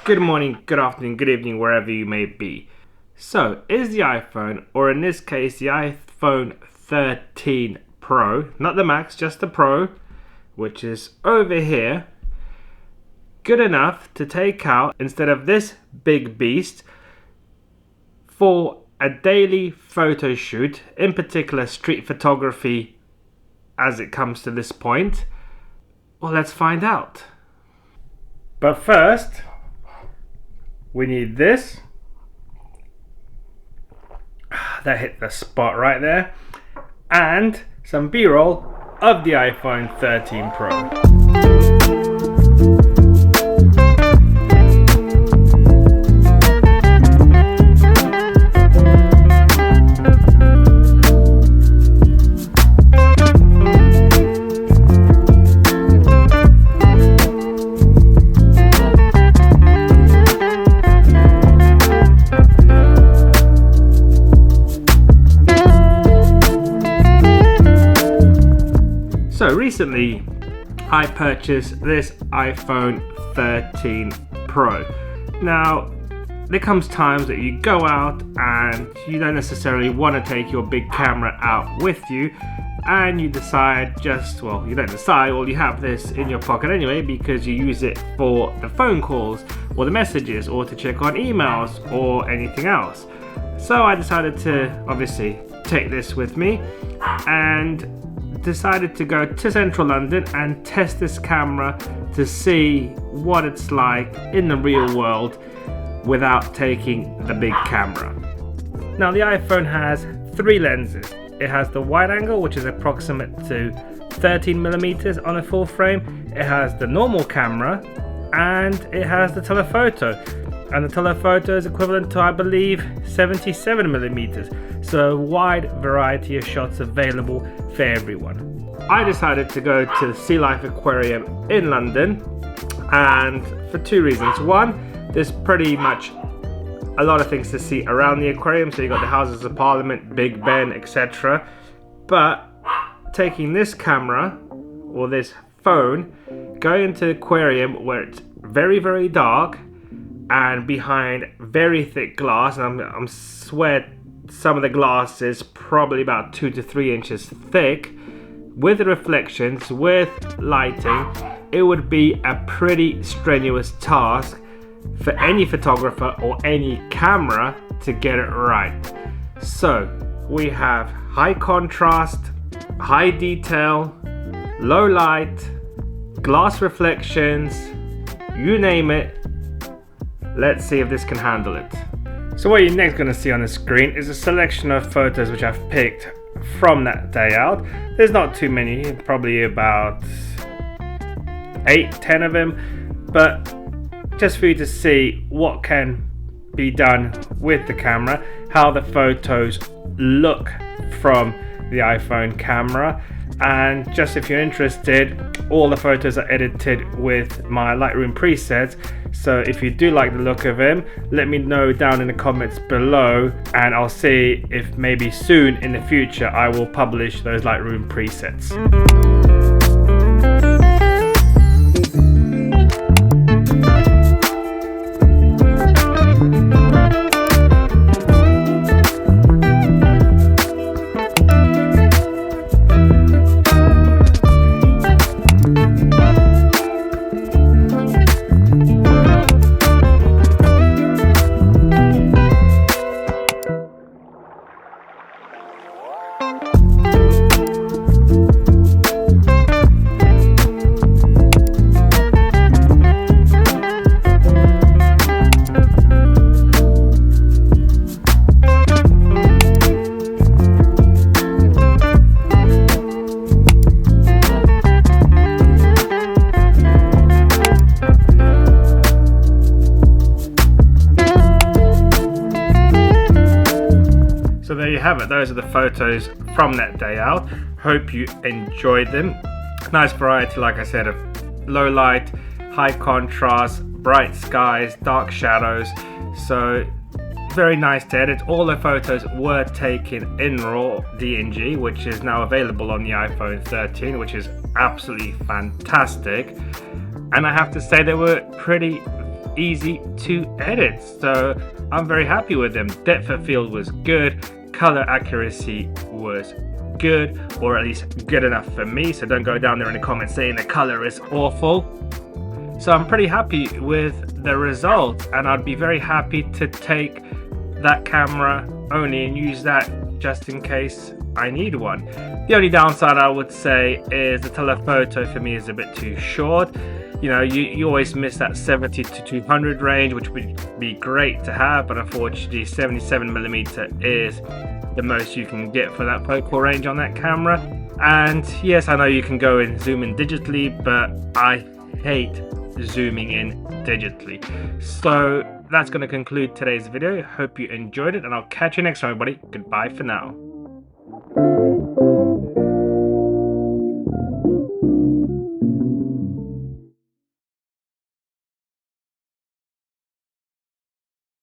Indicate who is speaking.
Speaker 1: Good morning, good afternoon, good evening, wherever you may be. So, is the iPhone, or in this case the iPhone 13 Pro, not the Max, just the Pro, which is over here, good enough to take out, instead of this big beast, for a daily photo shoot, in particular street photography as it comes to this point? Well, let's find out. But first, we need this. That hit the spot right there. And some B-roll of the iPhone 13 Pro. So recently I purchased this iPhone 13 Pro. Now there comes times that you go out and you don't necessarily want to take your big camera out with you, and you decide you don't decide, well, you have this in your pocket anyway because you use it for the phone calls or the messages or to check on emails or anything else. So I decided to obviously take this with me and decided to go to central London and test this camera to see what it's like in the real world without taking the big camera. Now the iPhone has three lenses. It has the wide angle, which is approximate to 13mm on a full frame. It has the normal camera and it has the telephoto. And the telephoto is equivalent to, I believe, 77mm. So a wide variety of shots available for everyone. I decided to go to the Sea Life Aquarium in London, and for two reasons. One, there's pretty much a lot of things to see around the aquarium. So you got the Houses of Parliament, Big Ben, etc. But taking this camera or this phone, going into the aquarium where it's very, very dark and behind very thick glass, and I'm swear some of the glass is probably about 2 to 3 inches thick, with the reflections, with lighting, it would be a pretty strenuous task for any photographer or any camera to get it right. So we have high contrast, high detail, low light, glass reflections, you name it. Let's see if this can handle it. So what you're next going to see on the screen is a selection of photos which I've picked from that day out. There's not too many, probably about 8-10 of them, but just for you to see what can be done with the camera, how the photos look from the iPhone camera. And just if you're interested, all the photos are edited with my Lightroom presets. So if you do like the look of them, let me know down in the comments below, and I'll see if maybe soon in the future I will publish those Lightroom presets. So there you have it, those are the photos from that day out. Hope you enjoyed them. Nice variety, like I said, of low light, high contrast, bright skies, dark shadows. So very nice to edit. All the photos were taken in RAW DNG, which is now available on the iPhone 13, which is absolutely fantastic. And I have to say they were pretty easy to edit. So I'm very happy with them. Depth of field was good, color accuracy was good, or at least good enough for me. So don't go down there in the comments saying the color is awful. So I'm pretty happy with the result, and I'd be very happy to take that camera only and use that just in case I need one. The only downside I would say is the telephoto for me is a bit too short. You know, you always miss that 70 to 200 range, which would be great to have, but unfortunately 77mm is the most you can get for that focal range on that camera. And yes, I know you can go and zoom in digitally, but I hate zooming in digitally. So that's going to conclude today's video. Hope you enjoyed it, and I'll catch you next time, everybody. Goodbye for now.